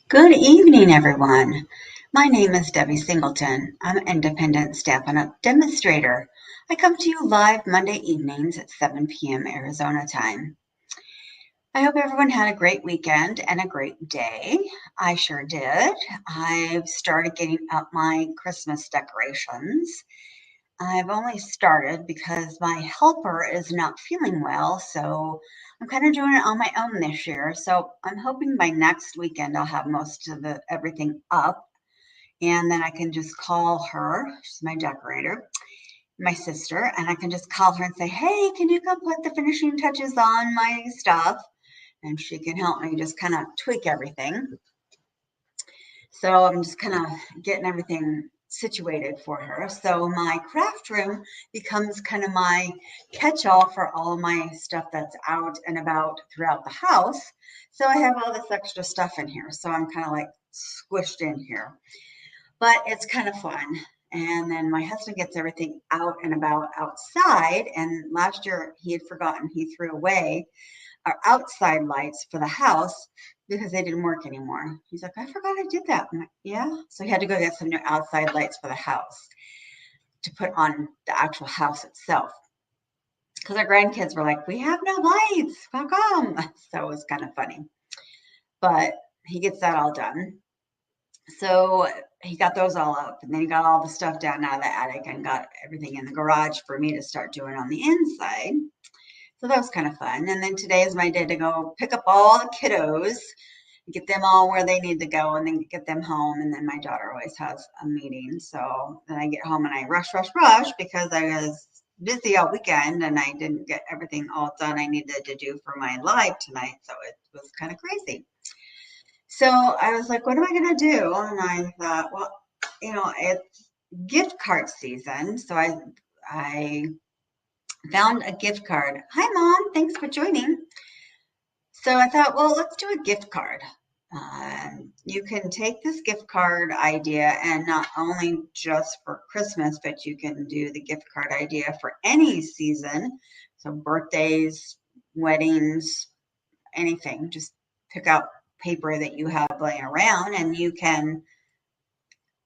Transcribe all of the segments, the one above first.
Good evening, everyone. My name is Debbie Singleton. I'm an independent Stampin' Up! Demonstrator. I come to you live Monday evenings at 7 p.m. Arizona time. I hope everyone had a great weekend and a great day. I sure did. I've started getting up my Christmas decorations. I've only started because my helper is not feeling well, so I'm kind of doing it on my own this year. So I'm hoping by next weekend I'll have most of everything up, and then I can just call her. She's my decorator, my sister, and I can just call her and say, "Hey, can you come put the finishing touches on my stuff?" And she can help me just kind of tweak everything. So I'm just kind of getting everything situated for her. So my craft room becomes kind of my catch-all for all my stuff that's out and about throughout the house. So I have all this extra stuff in here. So I'm kind of like squished in here, but it's kind of fun. And then my husband gets everything out and about outside. And last year he had forgotten, he threw away our outside lights for the house because they didn't work anymore. He's like, I forgot I did that. I'm like, yeah. So he had to go get some new outside lights for the house to put on the actual house itself. Because our grandkids were like, we have no lights. How come? So it was kind of funny. But he gets that all done. So he got those all up, and then he got all the stuff down out of the attic and got everything in the garage for me to start doing on the inside. So that was kind of fun. And then today is my day to go pick up all the kiddos, get them all where they need to go, and then get them home. And then my daughter always has a meeting. So then I get home and I rush because I was busy all weekend and I didn't get everything all done I needed to do for my live tonight. So it was kind of crazy. So I was like, what am I going to do? And I thought, well, it's gift card season. So I found a gift card. Hi, Mom. Thanks for joining. So I thought, well, let's do a gift card. You can take this gift card idea and not only just for Christmas, but you can do the gift card idea for any season. So birthdays, weddings, anything. Just pick out paper that you have laying around and you can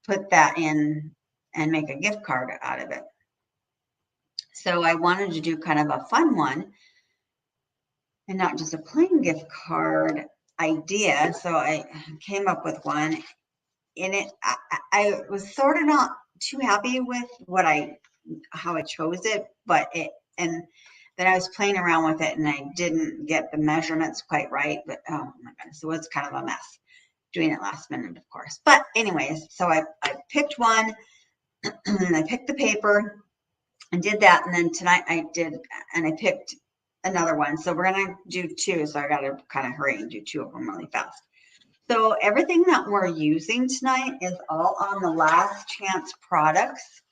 put that in and make a gift card out of it. So I wanted to do kind of a fun one and not just a plain gift card idea. So I came up with one. In it, I was sort of not too happy with how I chose it, and then I was playing around with it and I didn't get the measurements quite right. But oh my goodness, it was kind of a mess doing it last minute, of course. But anyways, so I picked one and I picked the paper and did that. And then tonight I picked another one. So we're going to do two. So I got to kind of hurry and do two of them really fast. So everything that we're using tonight is all on the Last Chance products.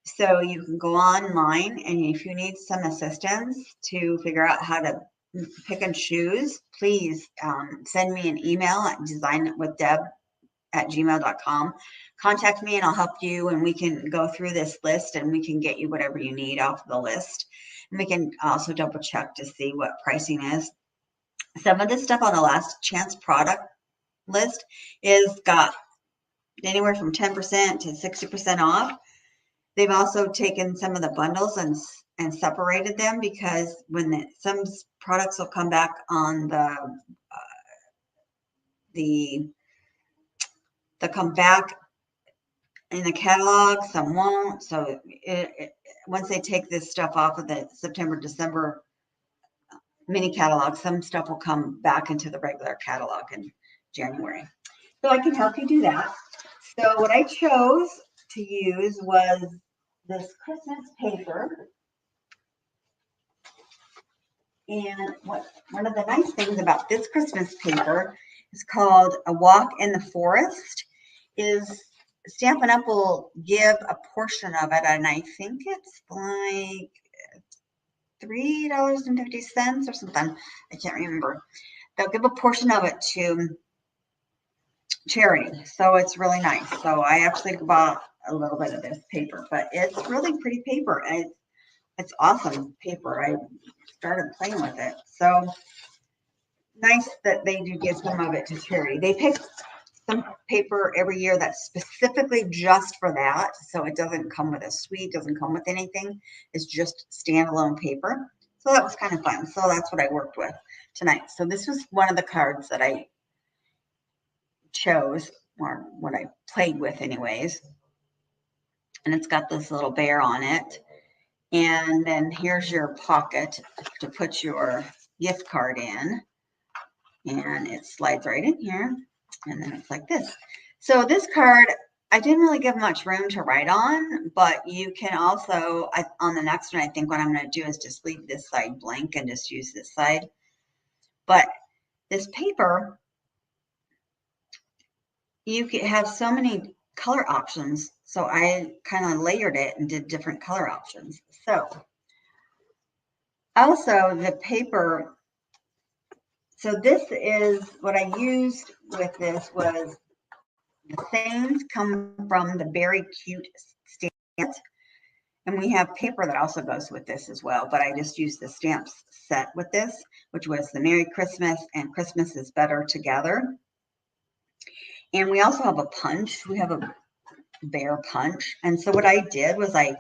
So you can go online, and if you need some assistance to figure out how to pick and choose, please send me an email at designwithdeb@gmail.com. Contact me and I'll help you, and we can go through this list and we can get you whatever you need off the list. And we can also double check to see what pricing is. Some of this stuff on the Last Chance product list is got anywhere from 10% to 60% off. They've also taken some of the bundles and separated them because some products will come back on they'll come back in the catalog, some won't. So once they take this stuff off of the September, December mini catalog, some stuff will come back into the regular catalog in January. So I can help you do that. So what I chose to use was this Christmas paper. And one of the nice things about this Christmas paper is called A Walk in the Forest. Is Stampin' Up! Will give a portion of it, and I think it's like $3.50 or something. I can't remember. They'll give a portion of it to charity, so it's really nice. So I actually bought a little bit of this paper, but it's really pretty paper. It's awesome paper. I started playing with it. So nice that they do give some of it to charity. They pick some paper every year that's specifically just for that. So it doesn't come with a suite, doesn't come with anything. It's just standalone paper. So that was kind of fun. So that's what I worked with tonight. So this was one of the cards that I chose, or what I played with anyways. And it's got this little bear on it. And then here's your pocket to put your gift card in. And it slides right in here. And then it's like this. So this card, I didn't really give much room to write on, but you can also, on the next one, I think what I'm going to do is just leave this side blank and just use this side. But this paper, you could have so many color options. So I kind of layered it and did different color options. So also the paper, so this is what I used with this was the stains come from the Very Cute stamp. And we have paper that also goes with this as well, but I just used the stamps set with this, which was the Merry Christmas and Christmas is Better Together. And we also have a punch. We have a bear punch. And so what I did was I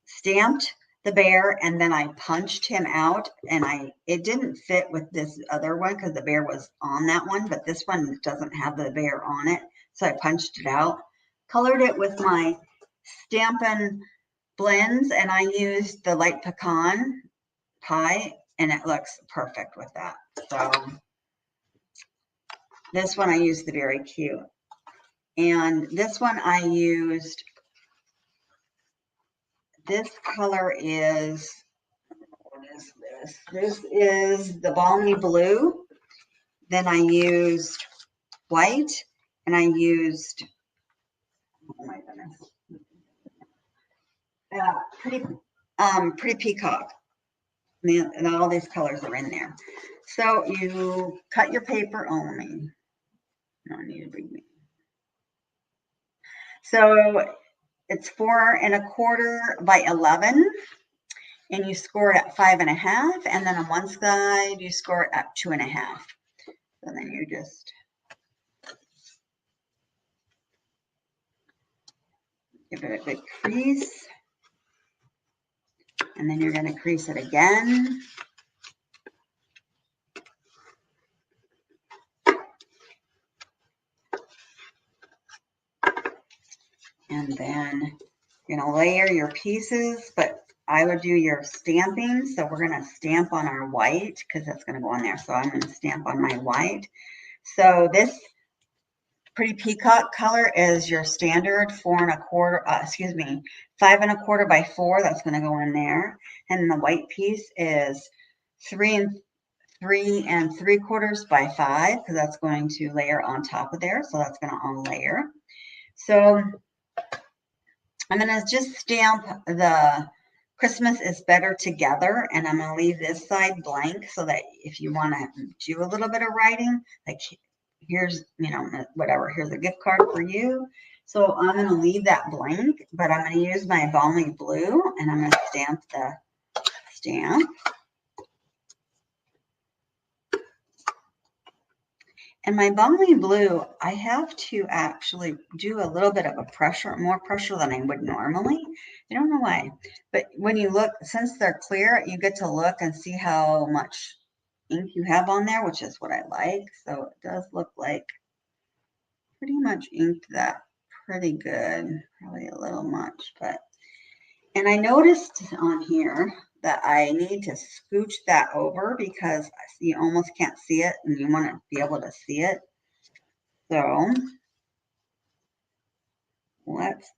stamped the bear and then I punched him out, and it didn't fit with this other one because the bear was on that one, but this one doesn't have the bear on it. So I punched it out, colored it with my Stampin' Blends, and I used the light pecan pie, and it looks perfect with that. So this one I used the Very Cute. And this one I used, this color is, what is this? This is the Balmy Blue. Then I used white, and I used, oh my goodness, pretty peacock. And all these colors are in there. So you cut your paper only. No, I need a big one. So it's 4 1/4 by 11, and you score it at 5 1/2, and then on one side you score it at 2 1/2. So then you just give it a big crease, and then you're going to crease it again. And then you're going to layer your pieces, but I would do your stamping. So we're going to stamp on our white because that's going to go on there. So I'm going to stamp on my white. So this pretty peacock color is your standard 4 1/4, 5 1/4 by 4. That's going to go in there. And the white piece is 3 3 3/4 by 5, because that's going to layer on top of there. So that's going to all layer. So I'm going to just stamp the Christmas is Better Together, and I'm going to leave this side blank so that if you want to do a little bit of writing, like here's, whatever, here's a gift card for you. So I'm going to leave that blank, but I'm going to use my Balmy Blue, and I'm going to stamp the stamp. And my Balmy Blue, I have to actually do a little bit of a pressure, more pressure than I would normally. I don't know why, but when you look, since they're clear, you get to look and see how much ink you have on there, which is what I like. So it does look like pretty much inked that pretty good, probably a little much, but, and I noticed on here that I need to scooch that over because you almost can't see it and you want to be able to see it. So let's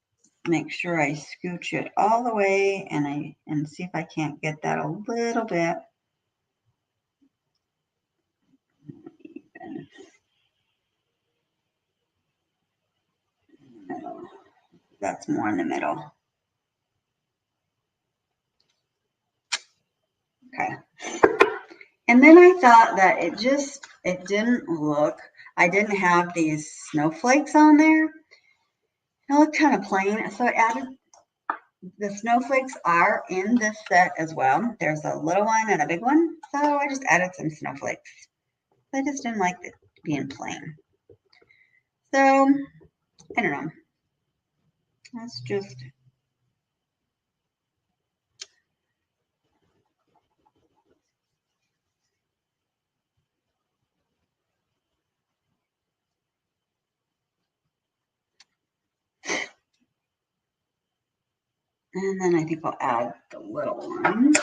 make sure I scooch it all the way and see if I can't get that a little bit. That's more in the middle. Okay. And then I thought that it didn't look, I didn't have these snowflakes on there. It looked kind of plain. So I added The snowflakes are in this set as well. There's a little one and a big one, so I just added some snowflakes. I just didn't like it being plain. So, I don't know. Let's just and then I think I'll add the little one.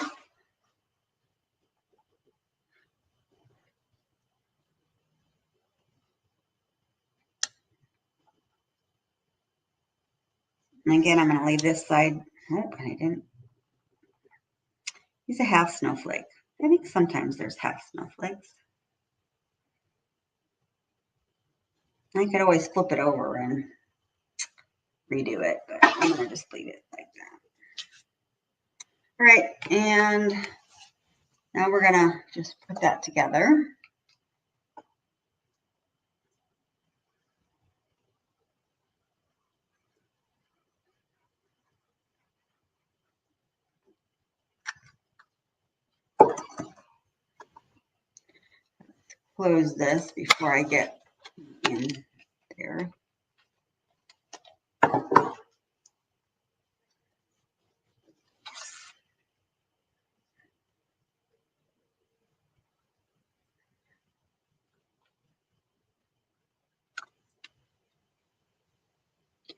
And again, I'm going to leave this side. Oh, and I didn't. Use a half snowflake. I think sometimes there's half snowflakes. I could always flip it over and redo it, but I'm going to just leave it like that. All right, and now we're going to just put that together. Close this before I get in there.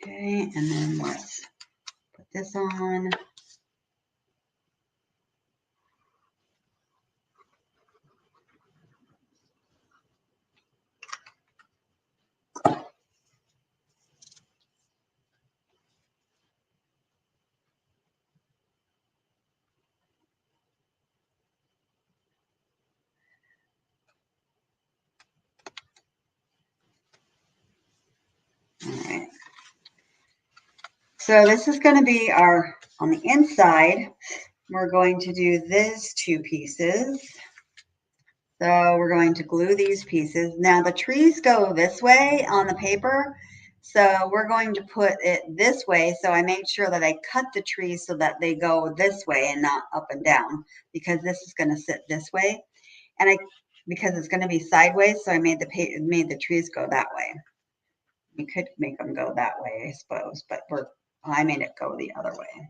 Okay, and then let's put this on. All right. So this is going to be our, on the inside, we're going to do these two pieces. So we're going to glue these pieces. Now the trees go this way on the paper. So we're going to put it this way. So I made sure that I cut the trees so that they go this way and not up and down, because this is going to sit this way. And because it's going to be sideways, so I made the trees go that way. You could make them go that way, I suppose, but I made it go the other way.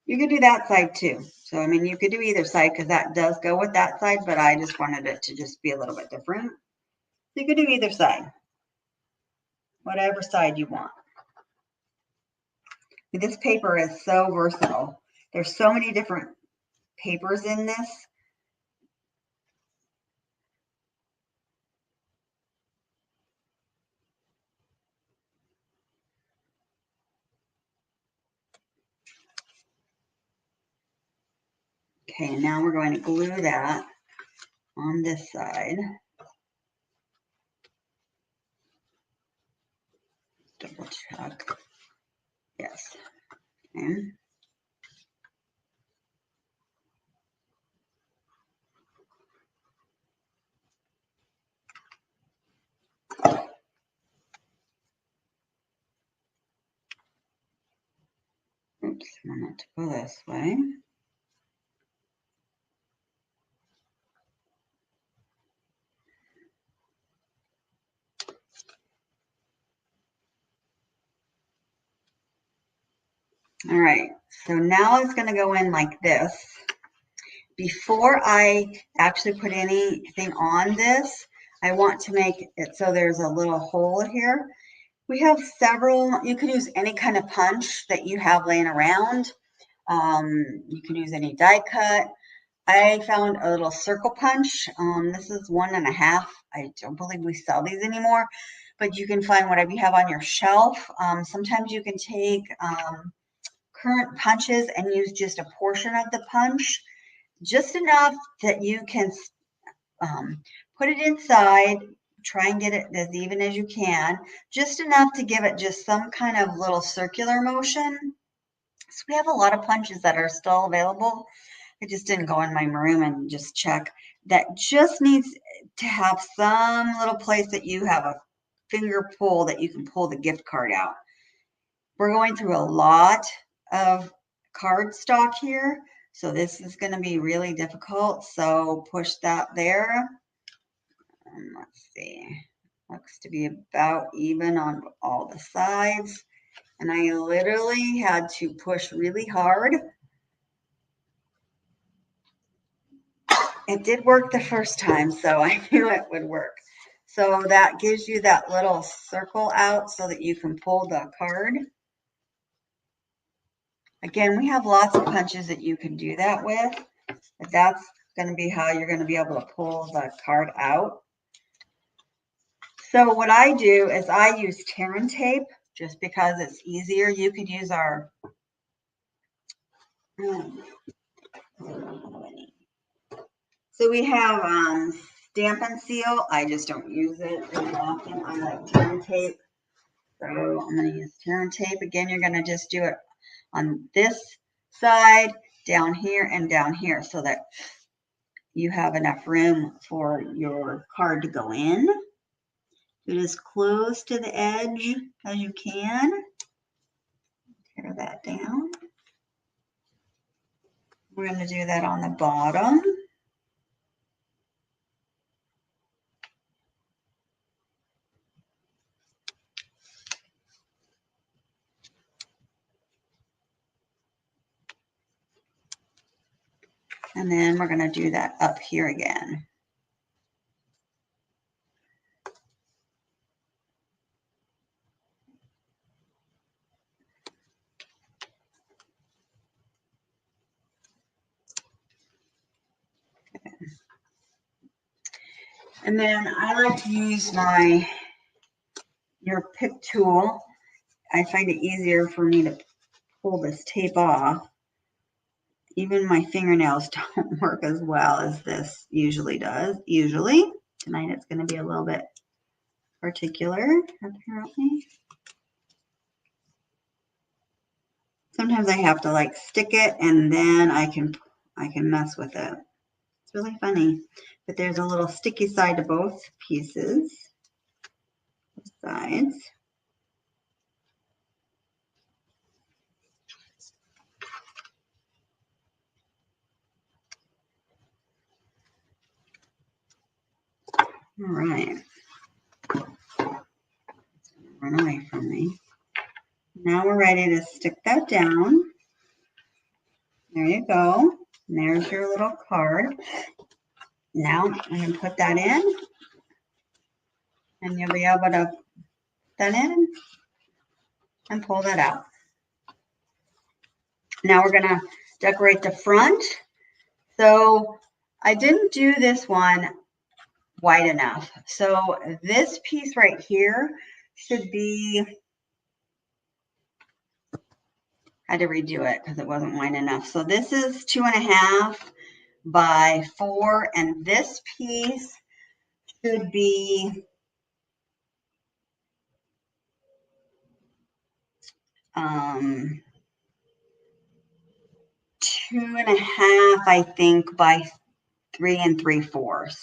You could do that side too. So, I mean, you could do either side because that does go with that side, but I just wanted it to just be a little bit different. You could do either side, whatever side you want. This paper is so versatile. There's so many different papers in this. Okay, now we're going to glue that on this side. Double check. Yes. Okay. Oops, I want it to go this way. All right, so now it's going to go in like this. Before I actually put anything on this, I want to make it so there's a little hole here. We have several, you could use any kind of punch that you have laying around. You can use any die cut. I found a little circle punch. This is 1.5. I don't believe we sell these anymore, but you can find whatever you have on your shelf. Sometimes you can take current punches and use just a portion of the punch, just enough that you can put it inside, try and get it as even as you can, just enough to give it just some kind of little circular motion. So we have a lot of punches that are still available. I just didn't go in my room and just check. That just needs to have some little place that you have a finger pull that you can pull the gift card out. We're going through a lot of cardstock here. So this is going to be really difficult. So push that there. And let's see. Looks to be about even on all the sides. And I literally had to push really hard. It did work the first time, so I knew it would work. So that gives you that little circle out so that you can pull the card. Again, we have lots of punches that you can do that with, but that's going to be how you're going to be able to pull the card out. So what I do is I use tear and tape just because it's easier. You could use our so we have Stamp and Seal. I just don't use it very often. I like tear and tape. So I'm going to use tear and tape. Again, you're going to just do it on this side, down here, and down here so that you have enough room for your card to go in. Get as close to the edge as you can. Tear that down. We're going to do that on the bottom. And then we're going to do that up here again. And then I like to use your pick tool. I find it easier for me to pull this tape off. Even my fingernails don't work as well as this usually does. Tonight it's going to be a little bit particular, apparently. Sometimes I have to like stick it and then I can mess with it. It's really funny. But there's a little sticky side to both pieces. Both sides. All right. Run away from me. Now we're ready to stick that down. There you go. And there's your little card. Now I'm going to put that in. And you'll be able to put that in and pull that out. Now we're going to decorate the front. So I didn't do this one wide enough. So this piece right here should be, I had to redo it because it wasn't wide enough. So this is 2.5 by 4, and this piece should be 2.5, I think, by 3 3/4.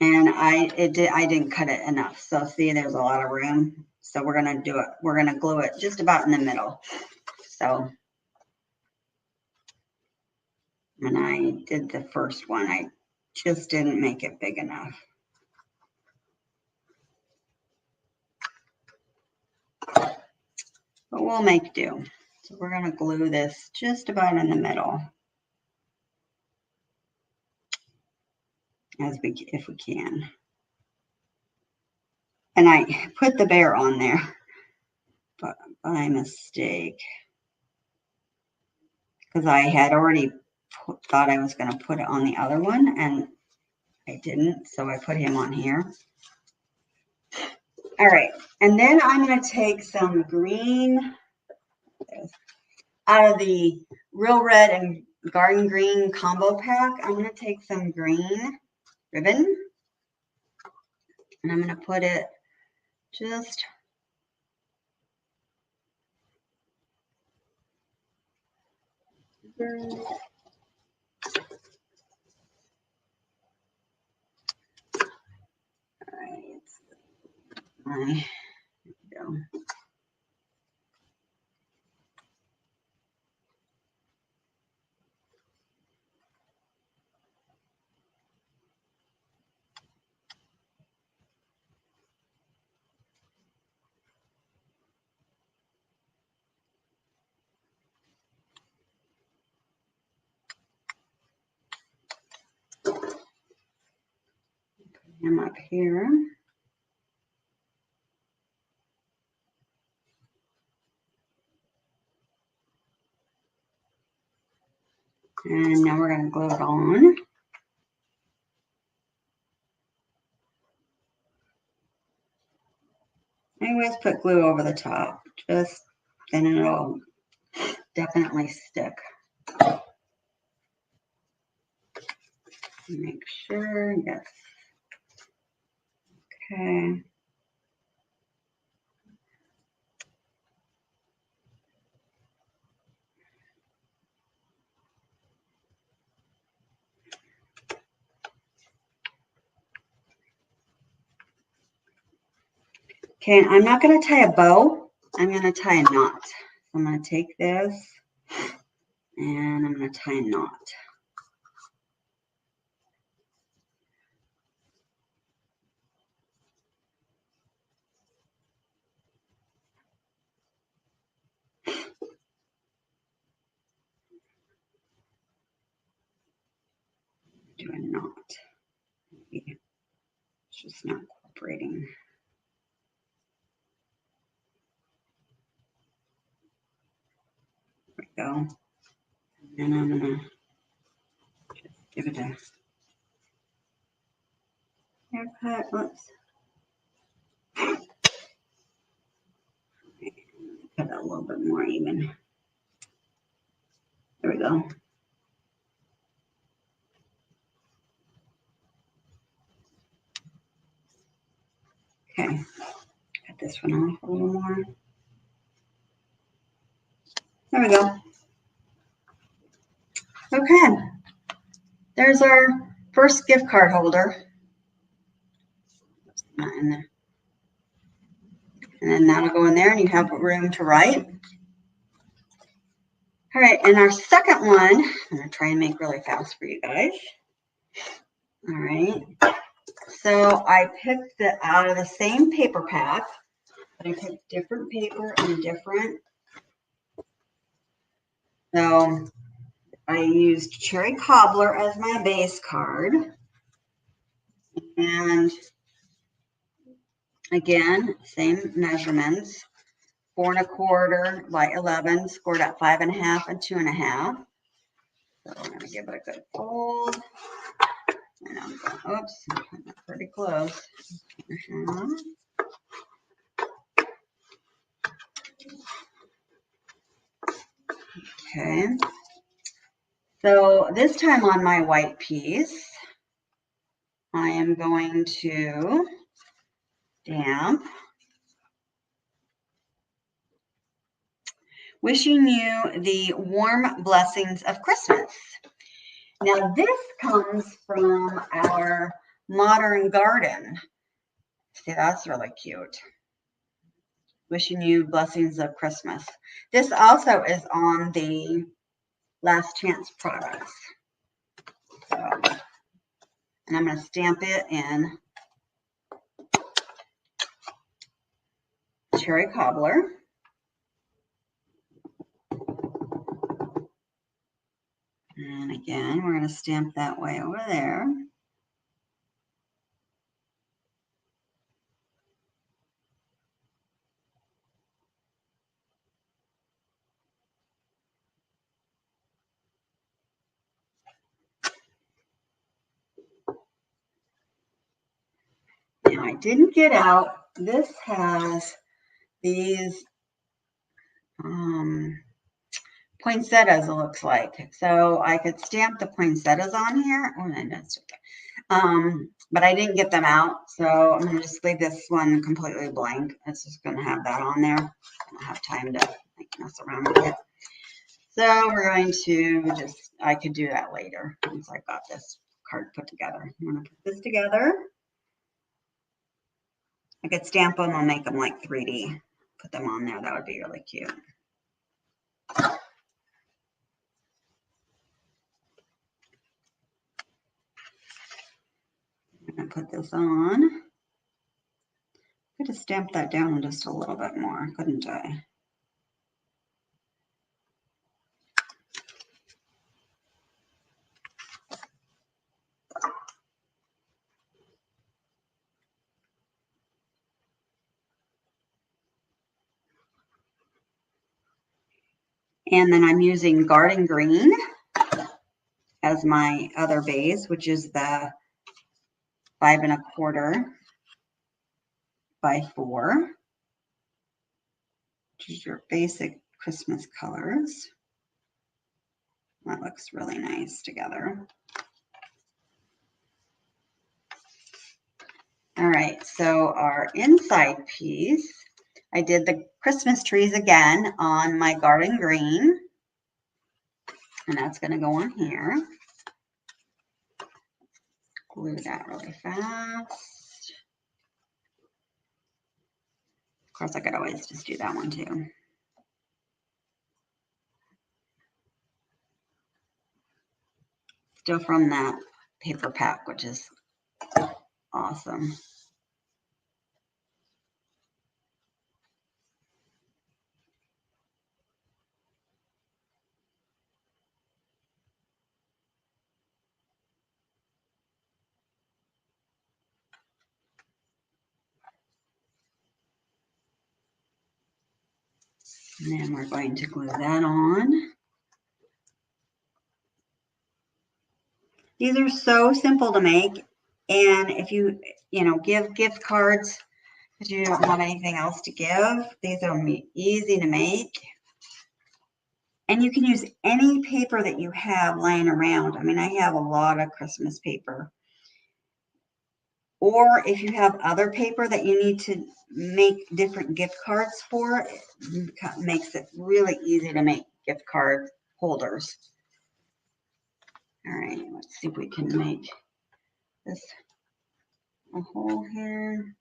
And I didn't cut it enough. So see, there's a lot of room. So we're gonna do it. We're gonna glue it just about in the middle. So, and I did the first one. I just didn't make it big enough. But we'll make do. So we're gonna glue this just about in the middle, if we can. And I put the bear on there, but by mistake, because I had already thought I was going to put it on the other one, and I didn't, so I put him on here. All right, and then I'm going to take some green out of the Real Red and Garden Green combo pack. I'm going to take some green ribbon, and I'm going to put it just all right. Here we go. Him up here. And now we're going to glue it on. I always put glue over the top, just then it'll definitely stick. Make sure, yes. Okay. Okay, I'm not going to tie a bow. I'm going to tie a knot. So I'm going to take this and I'm going to tie a knot. Do a knot. Maybe it's just not incorporating. There we go. And then I'm going to just give it a haircut. Oops. Cut it a little bit more even. There we go. Okay, cut this one off a little more. There we go. Okay, there's our first gift card holder. Not in there. And then that'll go in there and you have room to write. All right, and our second one, I'm gonna try and make really fast for you guys. All right, so I picked it out of the same paper pack, but I picked different paper and different. So I used Cherry Cobbler as my base card. And again, same measurements, 4 1/4 by 11, scored at 5 1/2 and 2 1/2. So I'm gonna give it a good fold. And I'm going, oops, I'm pretty close. Okay. So this time on my white piece, I am going to stamp "Wishing you the warm blessings of Christmas." Now this comes from our modern garden. See, that's really cute. Wishing you blessings of Christmas. This also is on the Last Chance products. So, and I'm going to stamp it in Cherry Cobbler. And again, we're going to stamp that way over there. Now I didn't get out, this has these poinsettias, it looks like. So I could stamp the poinsettias on here. Oh, no, that's okay. But I didn't get them out, so I'm going to just leave this one completely blank. It's just going to have that on there. I don't have time to mess around with it. So we're going to just, I could do that later once I got this card put together. I'm going to put this together. I could stamp them and make them like 3D. Put them on there. That would be really cute. I'm going to put this on. I could have stamped that down just a little bit more, couldn't I? And then I'm using Garden Green as my other base, which is the 5 1/4 by 4, which is your basic Christmas colors. That looks really nice together. All right, so our inside piece, I did the Christmas trees again on my Garden Green, and that's going to go on here. Glue that really fast. Of course, I could always just do that one too. Still from that paper pack, which is awesome. And then we're going to glue that on. These are so simple to make. And if you give gift cards because you don't have anything else to give, these are easy to make. And you can use any paper that you have lying around. I mean, I have a lot of Christmas paper. Or if you have other paper that you need to make different gift cards for, it makes it really easy to make gift card holders. All right, let's see if we can make this a hole here.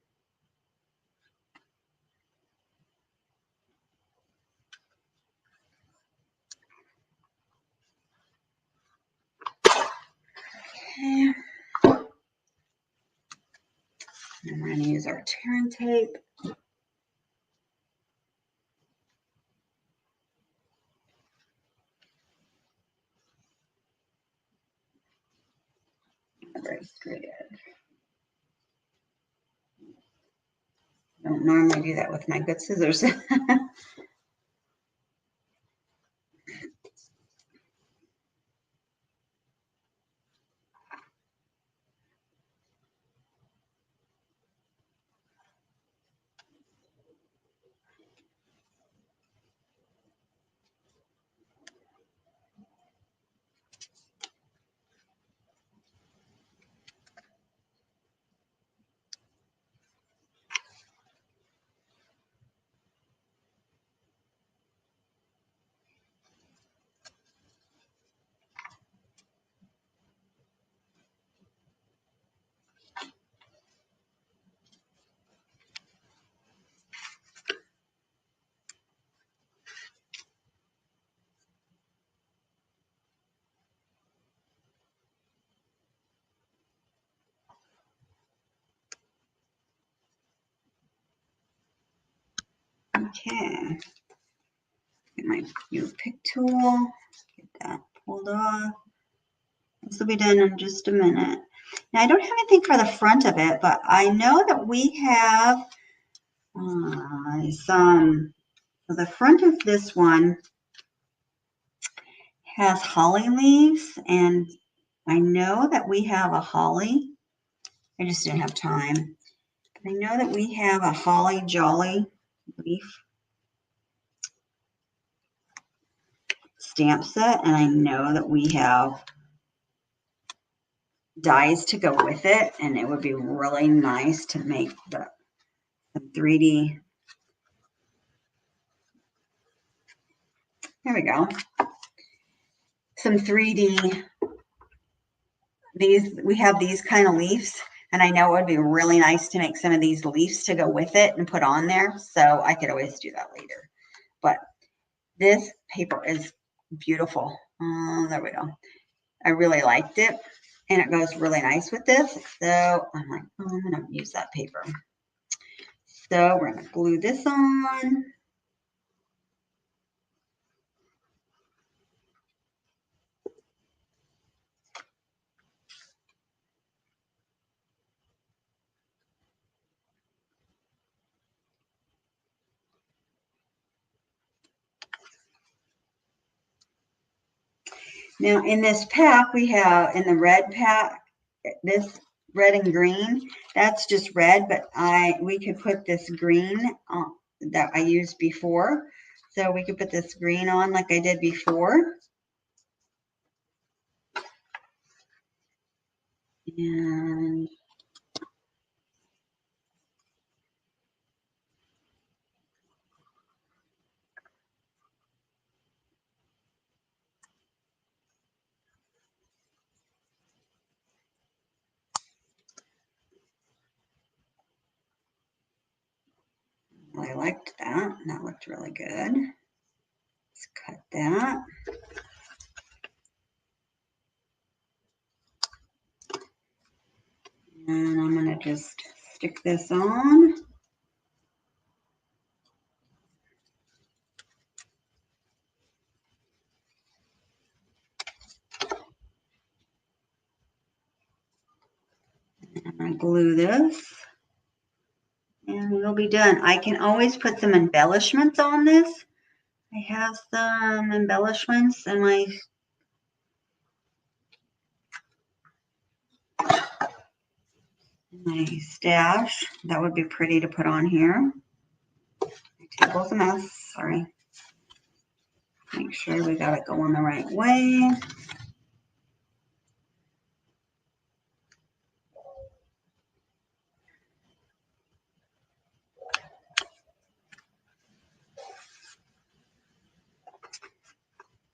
Okay. And we're going to use our tearing tape. Very straight edge. I don't normally do that with my good scissors. Okay. Get my new pick tool. Get that pulled off. This will be done in just a minute. Now, I don't have anything for the front of it, but I know that we have some. So the front of this one has holly leaves, and I know that we have a holly. I just didn't have time. I know that we have a holly jolly leaf stamp set, and I know that we have dies to go with it, and it would be really nice to make the 3D. There we go. Some 3D. We have these kind of leaves, and I know it would be really nice to make some of these leaves to go with it and put on there. So I could always do that later. But this paper is beautiful. There we go. I really liked it, and it goes really nice with this. So I'm like, oh, I'm going to use that paper. So we're going to glue this on. Now in this pack, we have in the red pack, this red and green, that's just red, but we could put this green that I used before. So we could put this green on like I did before. And I liked that. That looked really good. Let's cut that. And I'm going to just stick this on. And I glue this. And we'll be done. I can always put some embellishments on this. I have some embellishments in my stash. That would be pretty to put on here. My table's a mess. Sorry. Make sure we got it going the right way.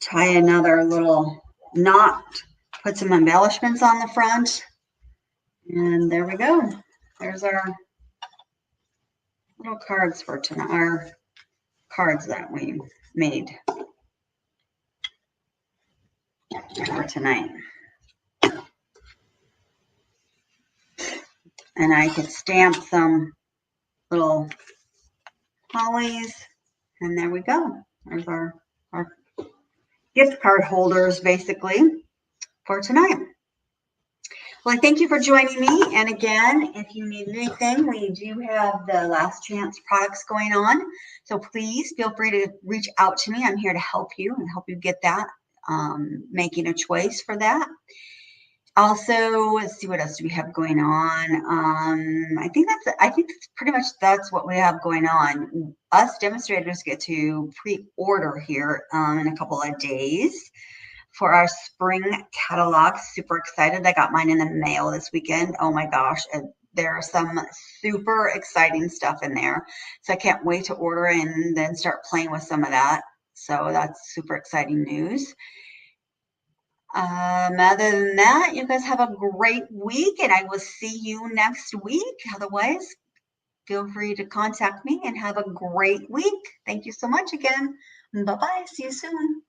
Tie another little knot, put some embellishments on the front, and there we go. There's our little cards for tonight, our cards that we made for tonight. And I could stamp some little hollies, and there we go. There's our gift card holders basically for tonight. Well, I thank you for joining me. And again, if you need anything, we do have the last chance products going on. So please feel free to reach out to me. I'm here to help you and help you get that, making a choice for that. Also, let's see, what else do we have going on? I think pretty much that's what we have going on. Us demonstrators get to pre-order here in a couple of days for our spring catalog. Super excited. I got mine in the mail this weekend. Oh my gosh. There's some super exciting stuff in there. So I can't wait to order and then start playing with some of that. So that's super exciting news. Other than that, you guys have a great week, and I will see you next week. Otherwise, feel free to contact me and have a great week. Thank you so much again. Bye-bye. See you soon.